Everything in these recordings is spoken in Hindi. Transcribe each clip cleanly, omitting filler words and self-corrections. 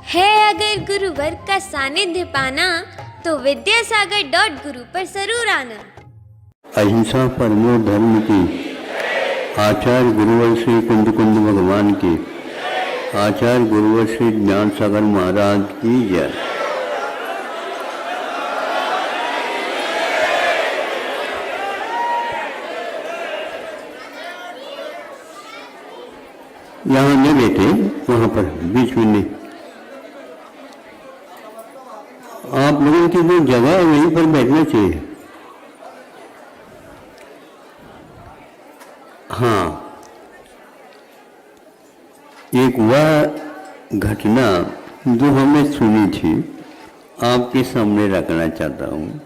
है अगर गुरुवर का सानिध्य पाना तो विद्यासागर.गुरु पर जरूर आना। अहिंसा परमो धर्म की आचार्य गुरुवर श्री कुंद कुंद भगवान की, आचार्य गुरुवर श्री ज्ञान सागर महाराज की जय। यहाँ नहीं बैठे, वहाँ पर बीच में नहीं। आप लोगों की जो जगह है वहीं पर बैठना चाहिए। हाँ, एक वह घटना जो हमने सुनी थी आपके सामने रखना चाहता हूँ।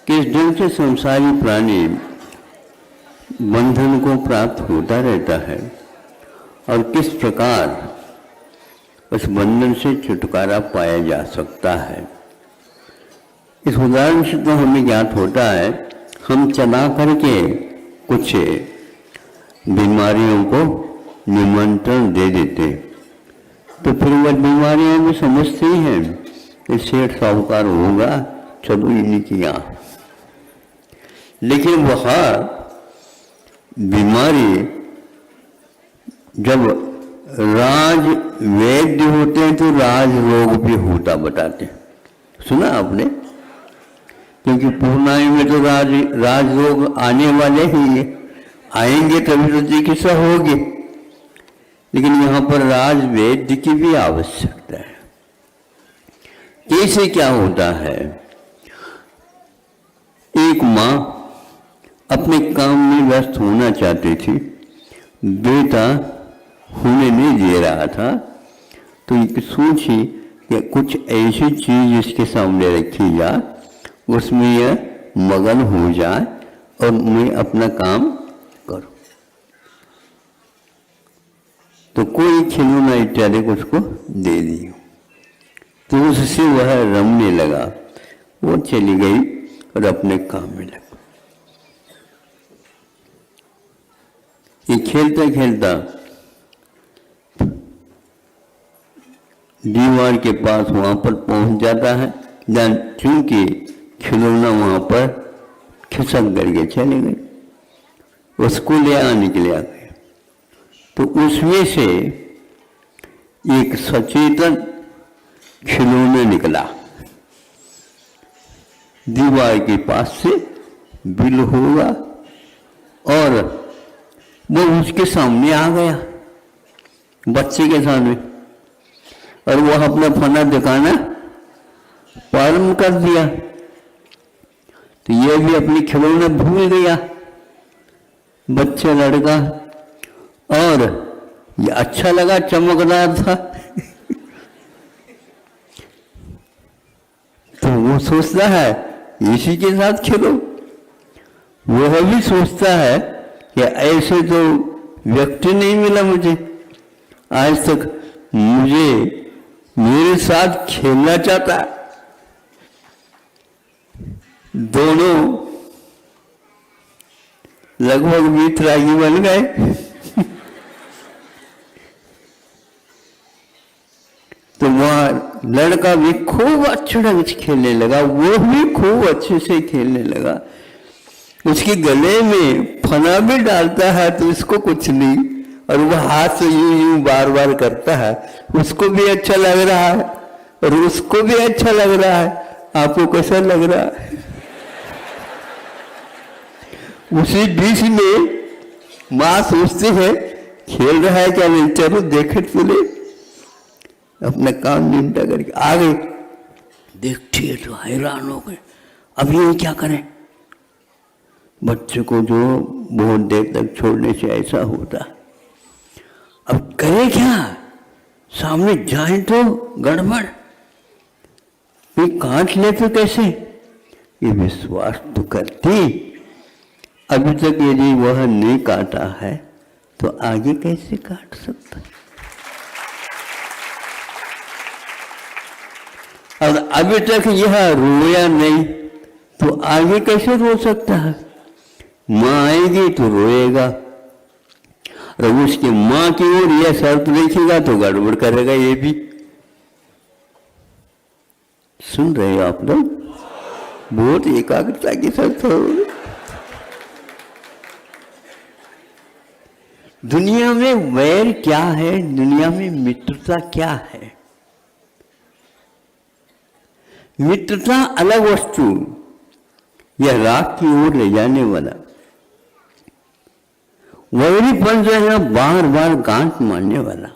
किस ढंग से संसारी प्राणी बंधन को प्राप्त होता रहता है और किस प्रकार उस बंधन से छुटकारा पाया जा सकता है। इस उदाहरण से तो हमें ज्ञात होता है, हम चला करके कुछ बीमारियों को निमंत्रण दे देते, तो फिर वह बीमारियां भी समझती हैं कि सेठ साहूकार होगा, चलो इन्हीं की यहाँ। लेकिन वह बीमारी जब राज वैद्य होते हैं तो राज रोग भी होता बताते हैं। सुना आपने? क्योंकि पूर्णाई में तो राज रोग आने वाले ही आएंगे, तभी तो चिकित्सा होगी। लेकिन यहाँ पर राज वैद्य की भी आवश्यकता है। कैसे क्या होता है? एक माँ अपने काम में व्यस्त होना चाहती थी, बेटा होने नहीं दे रहा था, तो सोची कि कुछ ऐसी चीज इसके सामने रखी जाए, उसमें यह मगन हो जाए और मैं अपना काम करूं। तो कोई खिलौना इत्यादि को उसको दे दिया, तो उससे वह रमने लगा। वो चली गई और अपने काम में लगा। ये खेलता खेलता दीवार के पास वहां पर पहुंच जाता है, चूंकि खिलौना वहां पर खिसक करके चले गए। उसको ले आने के लिए आ गए, तो उसमें से एक सचेतन खिलौना निकला, दीवार के पास से बिल होगा और वो उसके सामने आ गया, बच्चे के सामने, और वो अपना फना दिखाना प्रारंभ कर दिया। तो ये भी अपनी खिलौना भूल गया, बच्चा लड़का, और ये अच्छा लगा, चमकदार था। तो वो सोचता है इसी के साथ खेलो। वह भी सोचता है कि ऐसे तो व्यक्ति नहीं मिला मुझे आज तक, मुझे मेरे साथ खेलना चाहता है। दोनों लगभग मित्ररागी बन गए। तो वह लड़का भी खूब अच्छे ढंग से खेलने लगा, वो भी खूब अच्छे से खेलने लगा। उसके गले में फना भी डालता है तो इसको कुछ नहीं, और वह हाथ से यूं यूं बार बार करता है, उसको भी अच्छा लग रहा है और उसको भी अच्छा लग रहा है। आपको कैसा लग रहा है? उसी बीच में माँ सोचती है खेल रहा है क्या नहीं, चलो देखे चले। अपना काम निपटा करके आ गए, देखती है तो हैरान हो गए, अब ये क्या करें? बच्चे को जो बहुत देर तक छोड़ने से ऐसा होता, अब करें क्या? सामने जाए तो गड़बड़, ये काट ले तो कैसे? ये विश्वास तो करती, अभी तक यदि वह नहीं काटा है तो आगे कैसे काट सकता? और अभी तक यह रोया नहीं तो आगे कैसे रो सकता है? माँ आएगी तो रोएगा, और उसकी माँ की ओर यह शर्त देखेगा तो गड़बड़ करेगा ये भी। सुन रहे हो आप लोग? बहुत एकाग्रता के साथ हो। दुनिया में वैर क्या है, दुनिया में मित्रता क्या है? मित्रता अलग वस्तु, यह राख की ओर ले जाने वाला। वैरीपन जो है बार बार गांठ मारने वाला,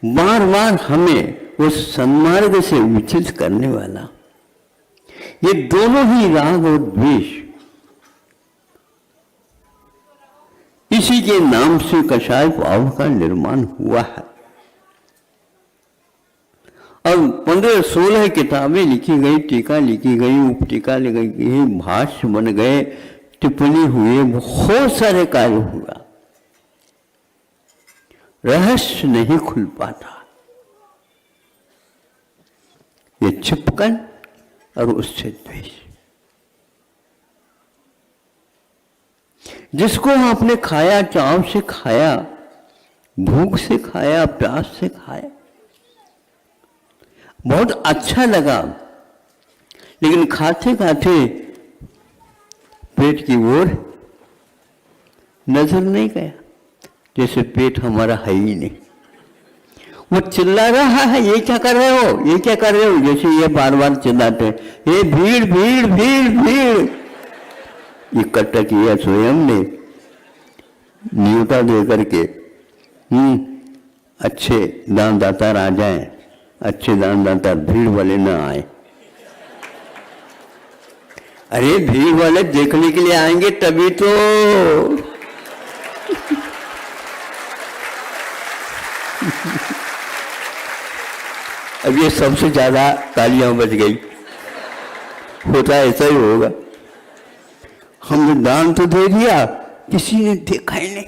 बार बार हमें उस सन्मार्ग से विचलित करने वाला। ये दोनों ही राग और द्वेष इसी के नाम से कषाय भाव का निर्माण हुआ है। और 15-16 किताबें लिखी गई, टीका लिखी गई, उपटीका लिखी गई, भाष्य बन गए, टिप्पणी हुए, बहुत सारे कार्य हुआ। रहस्य नहीं खुल पाता। ये चिपकन और उससे द्वेष। जिसको आपने खाया, चाव से खाया, भूख से खाया, प्यास से खाया, बहुत अच्छा लगा, लेकिन खाते खाते पेट की ओर नजर नहीं गया, जैसे पेट हमारा है ही नहीं। वो चिल्ला रहा है, ये क्या कर रहे हो, ये क्या कर रहे हो, जैसे ये बार बार चिल्लाते हैं, ये भीड़ भीड़ भीड़ भीड़। इकट्ठा किया स्वयं ने न्योता दे करके। अच्छे दानदाता आ जाए, अच्छे दानदाता भीड़ वाले ना आए। अरे भीड़ वाले देखने के लिए आएंगे तभी तो। अब ये सबसे ज्यादा तालियां बज गई। होता ऐसा ही होगा। हमने दान तो दे दिया, किसी ने देखा ही नहीं।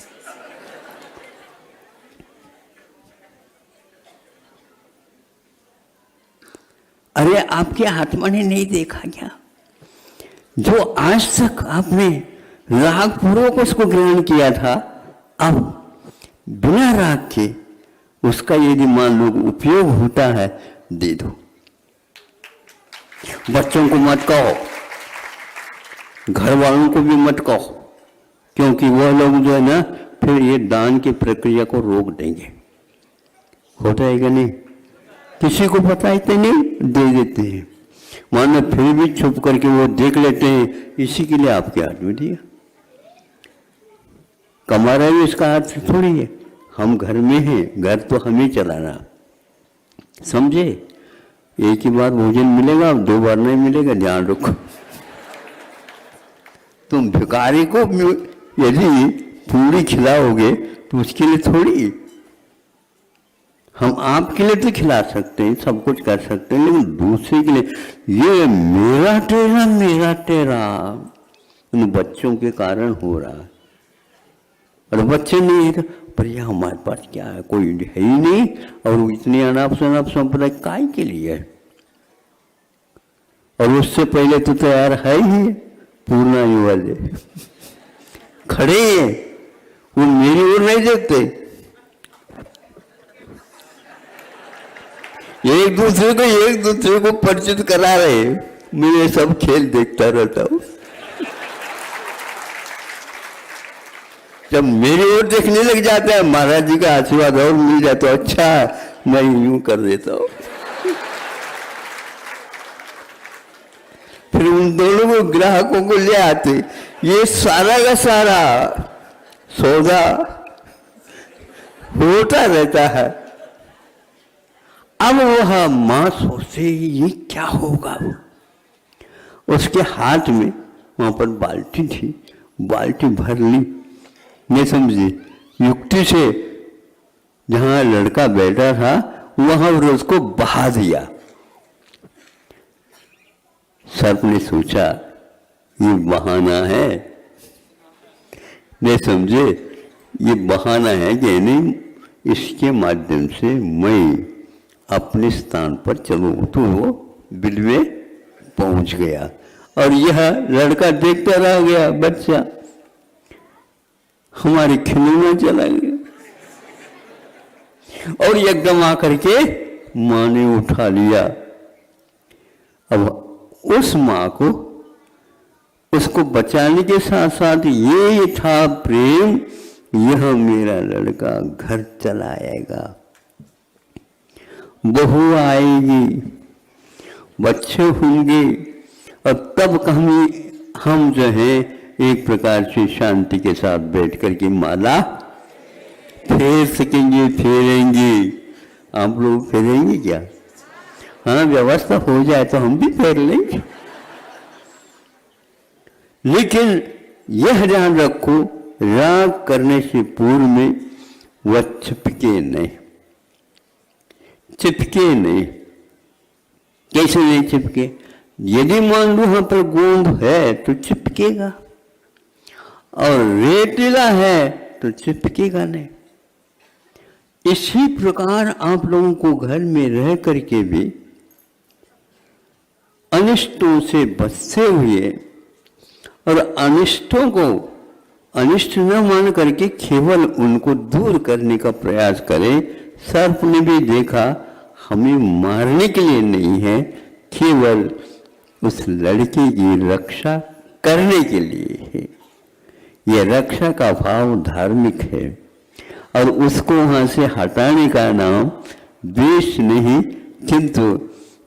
अरे आपके आत्मा ने नहीं देखा क्या? जो आज तक आपने राग पूर्वक उसको ग्रहण किया था, अब बिना राग के उसका यदि मान लो उपयोग होता है, दे दो। बच्चों को मत कहो, घर वालों को भी मत कहो, क्योंकि वह लोग जो है ना फिर ये दान की प्रक्रिया को रोक देंगे। होता है कि नहीं? किसी को पता है तो नहीं, दे देते हैं, मानो फिर भी छुप करके वो देख लेते हैं। इसी के लिए आपके हाथ में दिया। कमा रहे भी इसका हाथ थोड़ी है, हम घर में हैं, घर तो हमें चलाना, समझे? एक ही बार भोजन मिलेगा, 2 बार नहीं मिलेगा, ध्यान रखो। तुम भिखारी को यदि पूरी खिलाओगे तो उसके लिए थोड़ी, हम आपके लिए तो खिला सकते हैं, सब कुछ कर सकते हैं, लेकिन दूसरे के लिए ये मेरा तेरा मेरा तेरा उन बच्चों के कारण हो रहा है। और बच्चे नहीं है पर यह हमारे पास क्या है, कोई है ही नहीं, और इतनी अनाप शनाप संप्रदाय काय के लिए है? और उससे पहले तो तैयार है ही पूर्णायु वाले खड़े हैं, वो मेरी ओर नहीं देखते, एक दूसरे को परिचित करा रहे। मैं ये सब खेल देखता रहता हूं। जब मेरी ओर देखने लग जाता है, महाराज जी का आशीर्वाद और मिल जाता है, अच्छा मैं यूं कर देता हूं। फिर उन दोनों को ग्राहकों को ले आते, ये सारा का सारा सौदा होता रहता है। अब वह मां सोचते ये क्या होगा। उसके हाथ में वहां पर बाल्टी थी, बाल्टी भर ली, नहीं समझे, युक्ति से जहां लड़का बैठा था वहां उसको बहा दिया। सर्प ने सोचा ये बहाना है, नहीं समझे, ये बहाना है कि नहीं, इसके माध्यम से मैं अपने स्थान पर चलूं। तो वो बिल में पहुंच गया और यह लड़का देखता रह गया, बच्चा। हमारे खिलौना चला गया। और एकदम आकर के माँ ने उठा लिया। अब उस माँ को उसको बचाने के साथ साथ ये था प्रेम, यह मेरा लड़का घर चला आएगा, बहू आएगी, बच्चे होंगे, और तब हम जो है एक प्रकार से शांति के साथ बैठ करके माला फेर सकेंगे, फेरेंगे। आप लोग फेरेंगे क्या? हाँ, व्यवस्था हो जाए तो हम भी फेर लेंगे। लेकिन यह ध्यान रखो, राग करने से पूर्व में वह चिपके नहीं, चिपके नहीं। कैसे नहीं चिपके? यदि मान लो वहां पर गोंद है तो चिपकेगा, और रेतीला है तो चिपकेगा नहीं। इसी प्रकार आप लोगों को घर में रह करके भी अनिष्टों से बचते हुए और अनिष्टों को अनिष्ट न मान करके केवल उनको दूर करने का प्रयास करें। सर्प ने भी देखा हमें मारने के लिए नहीं है, केवल उस लड़के की रक्षा करने के लिए है। यह रक्षा का भाव धार्मिक है, और उसको वहां से हटाने का नाम द्वेष नहीं, किंतु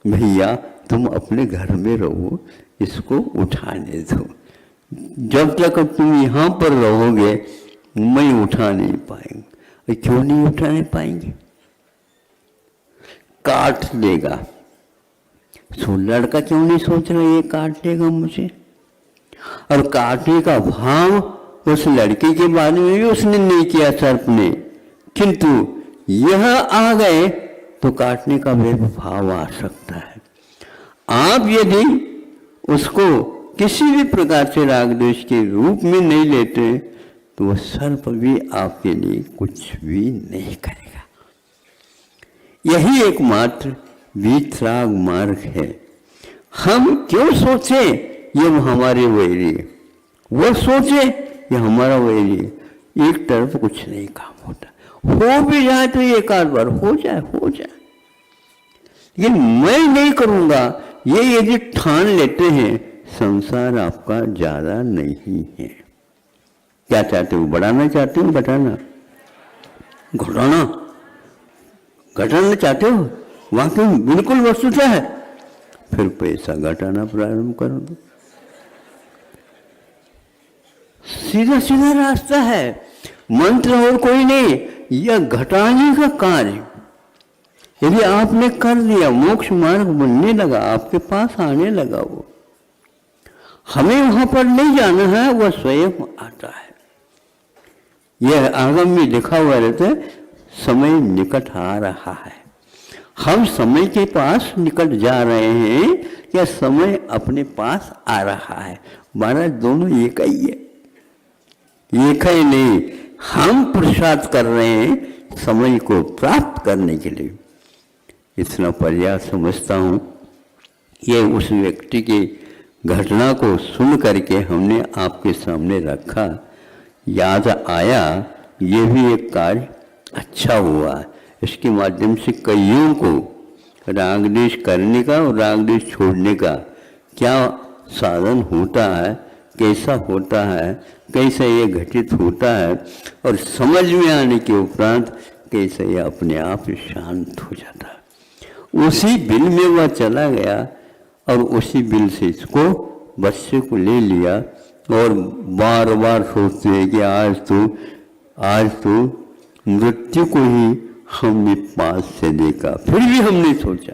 भैया तुम अपने घर में रहो, इसको उठाने दो। जब तक तुम यहाँ पर रहोगे मैं उठा नहीं पाएंगे। क्यों नहीं उठाने पाएंगे? काट लेगा। सो लड़का क्यों नहीं सोच रहा ये काट लेगा मुझे? और काटने का भाव उस लड़के के बारे में भी उसने नहीं किया सर्प ने, किंतु यह आ गए तो काटने का भी भाव आ सकता है। आप यदि उसको किसी भी प्रकार से राग द्वेष के रूप में नहीं लेते तो वह सर्प भी आपके लिए कुछ भी नहीं करेगा। यही एकमात्र वीतराग मार्ग है। हम क्यों सोचे ये हमारे वैरी है, वो सोचे ये हमारा वैरी है, एक तरफ कुछ नहीं काम होता। हो भी जाए तो एक आध बार हो जाए, लेकिन मैं नहीं करूंगा ये यदि ठान लेते हैं, संसार आपका ज्यादा नहीं है। क्या चाहते हो? बढ़ाना चाहते हो? घटाना? घटाना घटाना चाहते हो? वाकई बिल्कुल वस्तुतः है, फिर पैसा घटाना प्रारंभ कर दो। सीधा सीधा रास्ता है, मंत्र और कोई नहीं। यह घटाने का कार्य यदि आपने कर दिया, मोक्ष मार्ग बनने लगा, आपके पास आने लगा। वो हमें वहां पर नहीं जाना है, वह स्वयं आता है। यह आगम में लिखा हुआ रहता है, समय निकट आ रहा है। हम समय के पास निकट जा रहे हैं या समय अपने पास आ रहा है? महाराज दोनों एक ही है, एक ही नहीं। हम पुरुषार्थ कर रहे हैं समय को प्राप्त करने के लिए। इतना पर्याप्त समझता हूँ। ये उस व्यक्ति की घटना को सुन करके हमने आपके सामने रखा, याद आया। ये भी एक कार्य अच्छा हुआ। इसके माध्यम से कईयों को राग द्वेष करने का और राग द्वेष छोड़ने का क्या साधन होता है, कैसा होता है, कैसे ये घटित होता है, और समझ में आने के उपरांत कैसे ये अपने आप शांत हो जाता है। उसी बिल में वह चला गया और उसी बिल से इसको बच्चे को ले लिया, और बार बार सोचते हैं कि आज तो मृत्यु को ही हमने पास से देखा। फिर भी हमने सोचा,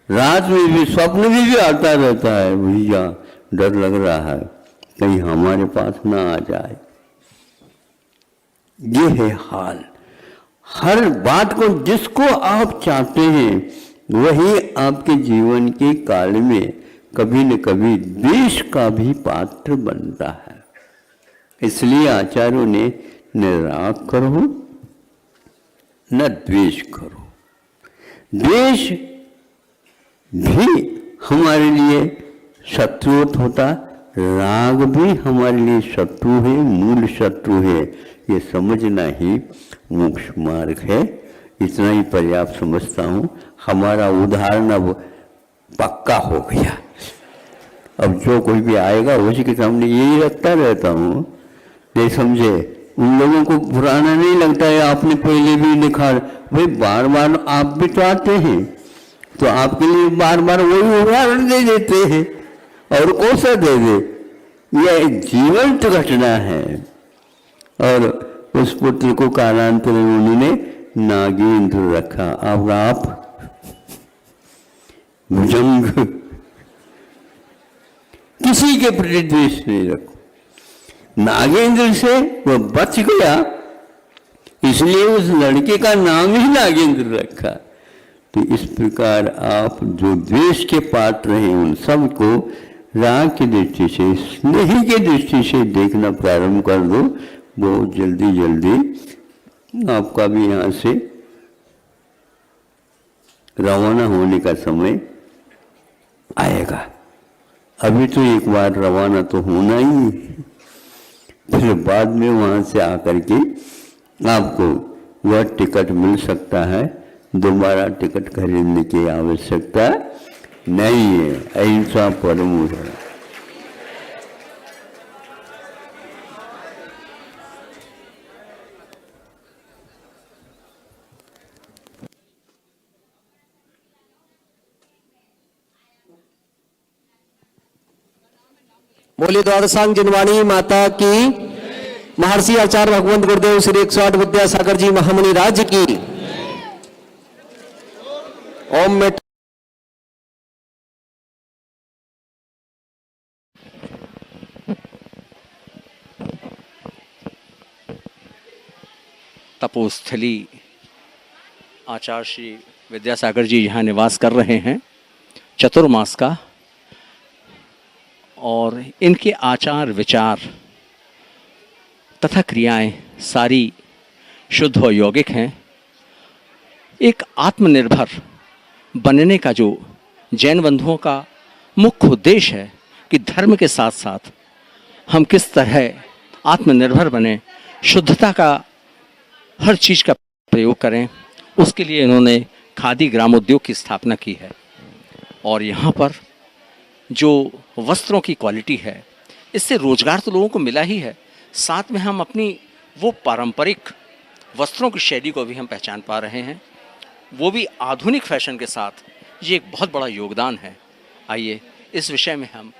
रात में भी स्वप्न में भी आता रहता है, भैया डर लग रहा है कहीं हमारे पास ना आ जाए। ये है हाल। हर बात को जिसको आप चाहते हैं वही आपके जीवन के काल में कभी न कभी द्वेष का भी पात्र बनता है। इसलिए आचार्यों ने न राग करो न द्वेष करो। द्वेष भी हमारे लिए शत्रु होता, राग भी हमारे लिए शत्रु है, मूल शत्रु है। ये समझना ही मोक्ष मार्ग है। इतना ही पर्याप्त समझता हूँ। हमारा उदाहरण अब पक्का हो गया। अब जो कोई भी आएगा उसी के सामने यही रखता रहता हूँ। नहीं समझे, उन लोगों को पुराना नहीं लगता है, आपने पहले भी लिखा। भाई बार बार आप भी तो आते हैं, तो आपके लिए बार बार वही उदाहरण दे देते हैं, और कौन सा दे दे। यह जीवंत घटना है। और उस पुत्र को कालांतर में उन्होंने नागेंद्र रखा। अब आप भुजंग, किसी के प्रति द्वेष नहीं रखो। नागेंद्र से वह बच गया, इसलिए उस लड़के का नाम ही नागेंद्र रखा। तो इस प्रकार आप जो द्वेष के पात्र हैं उन सबको राग की दृष्टि से, स्नेह की दृष्टि से देखना प्रारंभ कर दो। बहुत जल्दी जल्दी आपका भी यहाँ से रवाना होने का समय आएगा। अभी तो एक बार रवाना तो होना ही है, फिर बाद में वहाँ से आकर के आपको वह टिकट मिल सकता है। दोबारा टिकट खरीदने की आवश्यकता नहीं है। अहिंसा परमो धर्म। बोली द्वादशांग जिनवाणी माता की, महर्षि आचार्य भगवंत गुरुदेव श्री 108 विद्यासागर जी महामुनि राज्य की। ओम में तपोस्थली आचार्य श्री विद्यासागर जी यहाँ निवास कर रहे हैं चतुर्मास का, और इनके आचार विचार तथा क्रियाएं सारी शुद्ध और यौगिक हैं। एक आत्मनिर्भर बनने का जो जैन बंधुओं का मुख्य उद्देश्य है कि धर्म के साथ साथ हम किस तरह आत्मनिर्भर बने, शुद्धता का हर चीज़ का प्रयोग करें, उसके लिए इन्होंने खादी ग्रामोद्योग की स्थापना की है। और यहाँ पर जो वस्त्रों की क्वालिटी है, इससे रोजगार तो लोगों को मिला ही है, साथ में हम अपनी वो पारंपरिक वस्त्रों की शैली को भी हम पहचान पा रहे हैं, वो भी आधुनिक फैशन के साथ। ये एक बहुत बड़ा योगदान है। आइए इस विषय में हम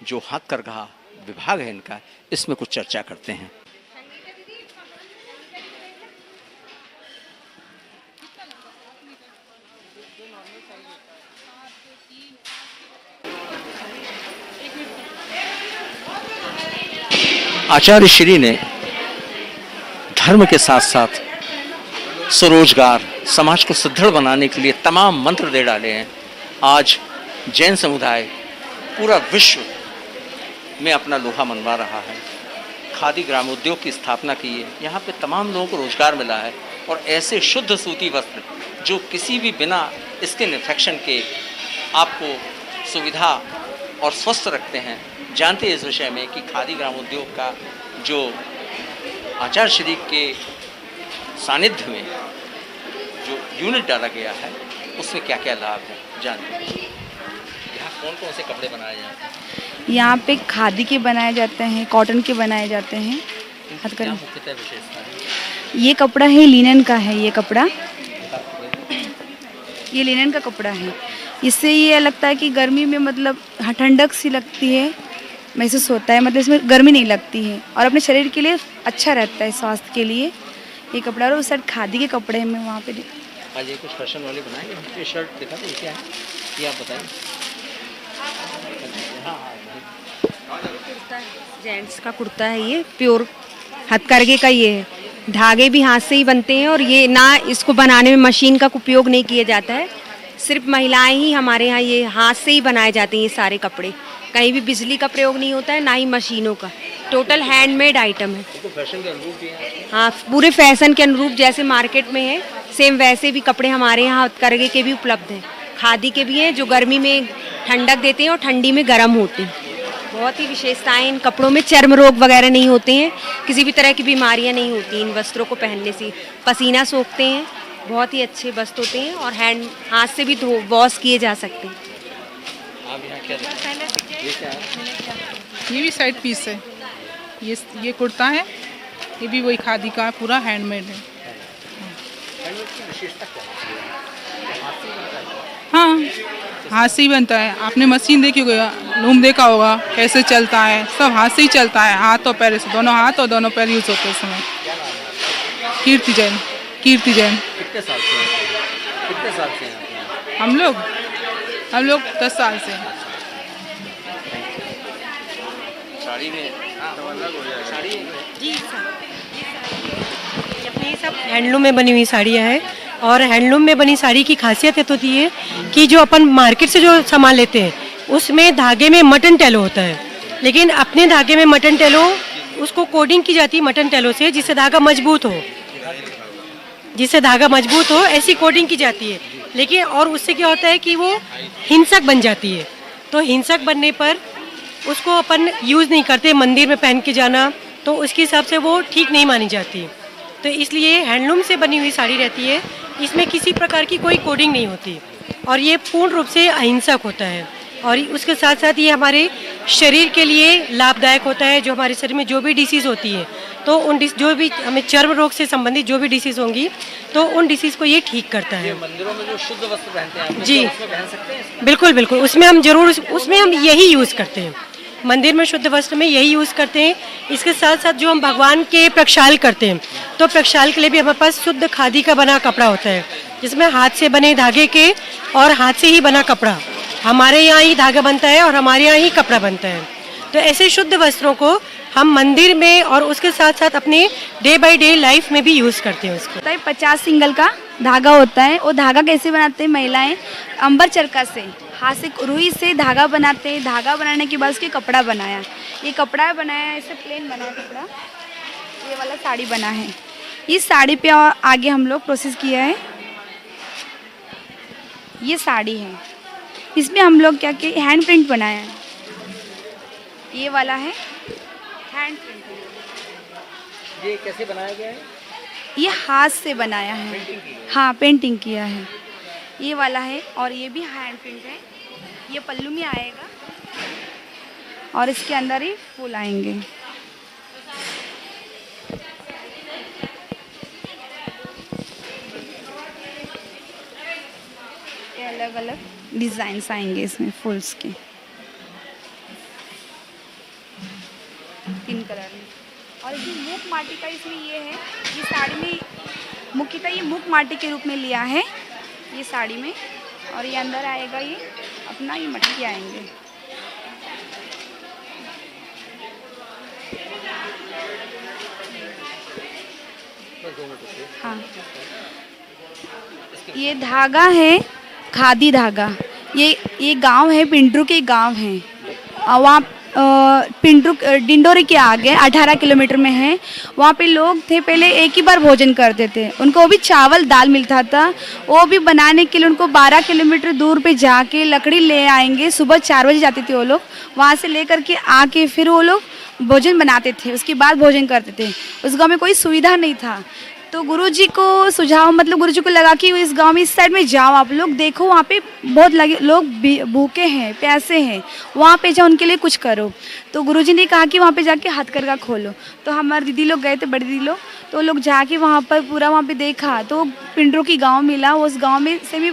जो हथकरघा विभाग है इनका, इसमें कुछ चर्चा करते हैं। आचार्य श्री ने धर्म के साथ साथ स्वरोजगार, समाज को सुदृढ़ बनाने के लिए तमाम मंत्र दे डाले हैं। आज जैन समुदाय पूरा विश्व में अपना लोहा मनवा रहा है। खादी ग्रामोद्योग की स्थापना की है, यहाँ पे तमाम लोगों को रोजगार मिला है। और ऐसे शुद्ध सूती वस्त्र जो किसी भी बिना स्किन इन्फेक्शन के आपको सुविधा और स्वस्थ रखते हैं। जानते हैं इस विषय में कि खादी ग्रामोद्योग का जो आचार्य श्री के सानिध्य में जो यूनिट डाला गया है, उसमें क्या क्या लाभ है जानते हैं। यहाँ कौन कौन से कपड़े बनाए जाते हैं? यहाँ पे खादी के बनाए जाते हैं, कॉटन के बनाए जाते हैं। क्या मुख्यतः विशेषता है? ये कपड़ा है लिनन का है। ये कपड़ा, ये लिनन का कपड़ा है। इससे ये लगता है कि गर्मी में मतलब ठंडक सी लगती है, महसूस होता है, मतलब इसमें गर्मी नहीं लगती है और अपने शरीर के लिए अच्छा रहता है, स्वास्थ्य के लिए ये कपड़ा। और उस साइड खादी के कपड़े हमें वहाँ पे आज ये कुछ फैशन वाले बनाएंगे। ये शर्ट दिखा दो, क्या है ये आप बताइए। जेंट्स का कुर्ता है, ये प्योर हथकरघे का ये है। धागे भी हाथ से ही बनते हैं और ये ना इसको बनाने में मशीन का उपयोग नहीं किया जाता है। सिर्फ महिलाएं ही हमारे यहाँ ये हाथ से ही बनाए जाते हैं। ये सारे कपड़े कहीं भी बिजली का प्रयोग नहीं होता है, ना ही मशीनों का। टोटल हैंडमेड आइटम है। तो फैशन के अनुरूप भी है। हाँ, पूरे फैशन के अनुरूप जैसे मार्केट में है सेम वैसे भी कपड़े हमारे यहाँ हथकरघे के भी उपलब्ध हैं। खादी के भी हैं जो गर्मी में ठंडक देते हैं और ठंडी में गर्म होते हैं। बहुत ही विशेषताएं इन कपड़ों में, चर्म रोग वगैरह नहीं होते हैं, किसी भी तरह की बीमारियां नहीं होती इन वस्त्रों को पहनने से। पसीना सोखते हैं, बहुत ही अच्छे वस्त्र होते हैं और हाथ से भी वॉश किए जा सकते हैं। ये भी साइड पीस है, ये कुर्ता है, ये भी वही खादी का है, पूरा हैंडमेड है। हाँ, हाथ से ही बनता है। आपने मशीन देखी होगी, लूम देखा होगा कैसे चलता है, सब हाथ से ही चलता है, हाथ और पैर से, दोनों हाथ और दोनों पैर यूज होते हैं इसमें। कीर्ति जैन। कितने साल से हैं हम लोग 10 साल से हैं। अपनी सब हैंडलूम में बनी हुई साड़ियाँ हैं और हैंडलूम में बनी साड़ी की खासियत ये होती है कि जो अपन मार्केट से जो सामान लेते हैं उसमें धागे में मटन टेलो होता है, लेकिन अपने धागे में मटन टेलो उसको कोडिंग की जाती है मटन टेलो से, जिससे धागा मजबूत हो, ऐसी कोडिंग की जाती है। लेकिन और उससे क्या होता है कि वो हिंसक बन जाती है, तो हिंसक बनने पर उसको अपन यूज़ नहीं करते, मंदिर में पहन के जाना तो उसके हिसाब से वो ठीक नहीं मानी जाती। तो इसलिए हैंडलूम से बनी हुई साड़ी रहती है, इसमें किसी प्रकार की कोई कोडिंग नहीं होती और ये पूर्ण रूप से अहिंसक होता है। और उसके साथ साथ ये हमारे शरीर के लिए लाभदायक होता है। जो हमारे शरीर में जो भी डिसीज़ होती है तो जो भी हमें चर्म रोग से संबंधित जो भी डिसीज़ होंगी तो उन डिसीज़ को ये ठीक करता है। मंदिरों में जो शुद्ध वस्त्र पहनते हैं जी उसमें पहन सकते हैं? बिल्कुल, उसमें हम यही यूज़ करते हैं। मंदिर में शुद्ध वस्त्र में यही यूज़ करते हैं। इसके साथ साथ जो हम भगवान के प्रक्षाल करते हैं तो प्रक्षाल के लिए भी हमारे पास शुद्ध खादी का बना कपड़ा होता है, जिसमें हाथ से बने धागे के और हाथ से ही बना कपड़ा, हमारे यहाँ ही धागा बनता है और हमारे यहाँ ही कपड़ा बनता है। तो ऐसे शुद्ध वस्त्रों को हम मंदिर में और उसके साथ साथ अपने डे बाय डे लाइफ में भी यूज़ करते हैं। उसको 50 सिंगल का धागा होता है। वो धागा कैसे बनाते हैं महिलाएं? अंबर चरखा से, हाथ से रुई से धागा बनाते हैं। धागा बनाने के बाद उसके कपड़ा बनाया, ये कपड़ा बनाया, ऐसे प्लेन बनाया कपड़ा, ये वाला साड़ी बना है। इस साड़ी पे आगे हम लोग प्रोसेस किया है। ये साड़ी है, इसमें हम लोग क्या किया, हैंड प्रिंट बनाया है। ये वाला है हैंड प्रिंट। ये कैसे बनाया गया है? ये हाथ से बनाया है, हाँ पेंटिंग किया है। ये वाला है और ये भी हैंड प्रिंट है। ये पल्लू में आएगा और इसके अंदर ही फूल आएंगे। ये अलग अलग डिजाइन्स आएंगे इसमें फूल्स के, 3 कलर में। और ये मूक माटी का इसमें ये है, ये साड़ी में मुख्यतः ये मूक माटी के रूप में लिया है ये साड़ी में। और ये अंदर आएगा, ये अपना ये मटकी आएंगे। हाँ, ये धागा है खादी धागा। ये गांव है, पिंडरू के गांव है, वहाँ पिंडरू डिंडोरी के आगे 18 किलोमीटर में है। वहाँ पे लोग थे पहले, एक ही बार भोजन करते थे, उनको वो भी चावल दाल मिलता था। वो भी बनाने के लिए उनको 12 किलोमीटर दूर पे जाके लकड़ी ले आएंगे। सुबह 4 बजे जाते थे वो लोग, वहाँ से लेकर के आके फिर वो लोग भोजन बनाते थे, उसके बाद भोजन करते थे। उस गाँव में कोई सुविधा नहीं था, तो गुरुजी को सुझाव, मतलब गुरुजी को लगा कि इस गांव में इस साइड में जाओ, आप लोग देखो, वहाँ पे बहुत लोग भूखे हैं, प्यासे हैं, वहाँ पे जाओ, उनके लिए कुछ करो। तो गुरुजी ने कहा कि वहाँ पे जाके हथकरघा खोलो। तो हमारे दीदी लोग गए थे, बड़ी दीदी लोग, तो लोग जाके वहाँ पर पूरा वहाँ पे देखा तो पिंडरों की गाँव मिला। उस गाँव में से भी